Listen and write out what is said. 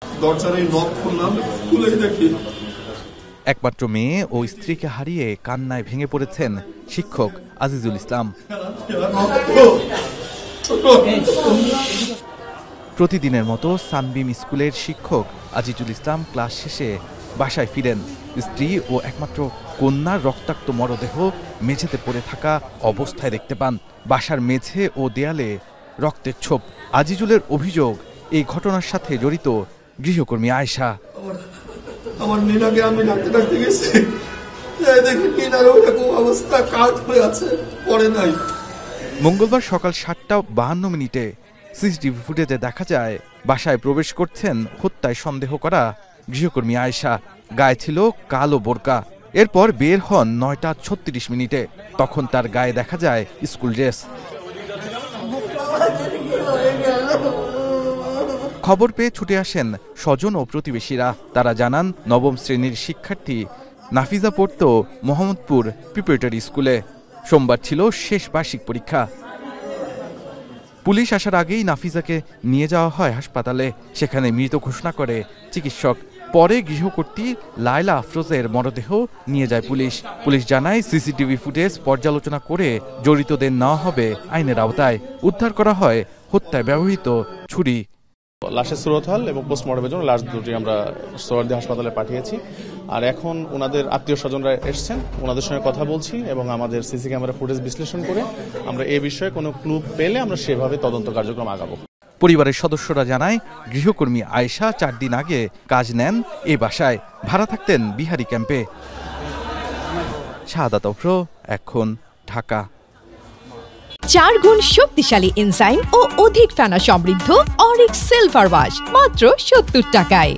দরজার এই নব খুললাম, খুলে দেখি একমাত্র মেয়ে ও স্ত্রীকে হারিয়ে কান্নায় ভেঙে পড়েছেন শিক্ষক আজিজুল ইসলাম। প্রতিদিনের মতো সানবিম স্কুলের শিক্ষক আজিজুল ইসলাম ক্লাস শেষে বাসায় ফিরেন। স্ত্রী ও একমাত্র কন্যার রক্তাক্ত মরদেহ মেঝেতে পড়ে থাকা অবস্থায় দেখতে পান। বাসার মেঝে ও দেয়ালে রক্তের ছোপ। আজিজুলের অভিযোগ, এই ঘটনার সাথে জড়িত গৃহকর্মী আয়েশা। আমার নীনাকে আমি ডাকতে ডাকতে গেছি, দেখি নীনার ওরকম অবস্থা, কাত হয়ে আছে, পড়ে নাই। মঙ্গলবার সকাল 7:52 সিসিটিভি ফুটেজে দেখা যায় বাসায় প্রবেশ করছেন হত্যায় সন্দেহ করা গৃহকর্মী আয়েশা। গায়ে ছিল কালো বোরকা। এরপর বের হন 9:36 তখন তার গায়ে দেখা যায় স্কুল ড্রেস। খবর পেয়ে ছুটে আসেন স্বজন ও প্রতিবেশীরা। তারা জানান, নবম শ্রেণীর শিক্ষার্থী নাফিজা পড়ত মোহাম্মদপুর প্রিপারেটরি স্কুলে। সোমবার ছিল শেষ বার্ষিক পরীক্ষা। পুলিশ আসার আগেই নাফিজাকে নিয়ে যাওয়া হয় হাসপাতালে। সেখানে মৃত ঘোষণা করে চিকিৎসক। পরে গৃহকর্ত্রী লায়লা আফরোজের মরদেহ নিয়ে যায় পুলিশ। পুলিশ জানায়, সিসিটিভি ফুটেজ পর্যালোচনা করে জড়িতদের নেওয়া হবে আইনের আওতায়। উদ্ধার করা হয় হত্যায় ব্যবহৃত ছুরি। লাশের সুরতহাল এবং পোস্টমর্টমের জন্য লাশ দুটি আমরা সোহরাওয়ার্দী হাসপাতালে পাঠিয়েছি। আর এখন ওনাদের আত্মীয় স্বজনরা এসছেন, ওনাদের সঙ্গে কথা বলছি এবং আমাদের সিসি ক্যামেরা ফুটেজ বিশ্লেষণ করে আমরা এ বিষয়ে কোনো ক্লু পেলে আমরা সেভাবে তদন্ত কার্যক্রম আগাবো। পরিবারের সদস্যরা জানায়, গৃহকর্মী আয়েশা 4 দিন আগে কাজ নেন এ বাসায়। ভাড়া থাকতেন বিহারি ক্যাম্পে। শাহাদাত অফরো, এখন, ঢাকা। 4 গুণ শক্তিশালী এনজাইম ও অধিক ফেনা সমৃদ্ধ অরিক সিলভার ওয়াশ মাত্র 70 টাকায়।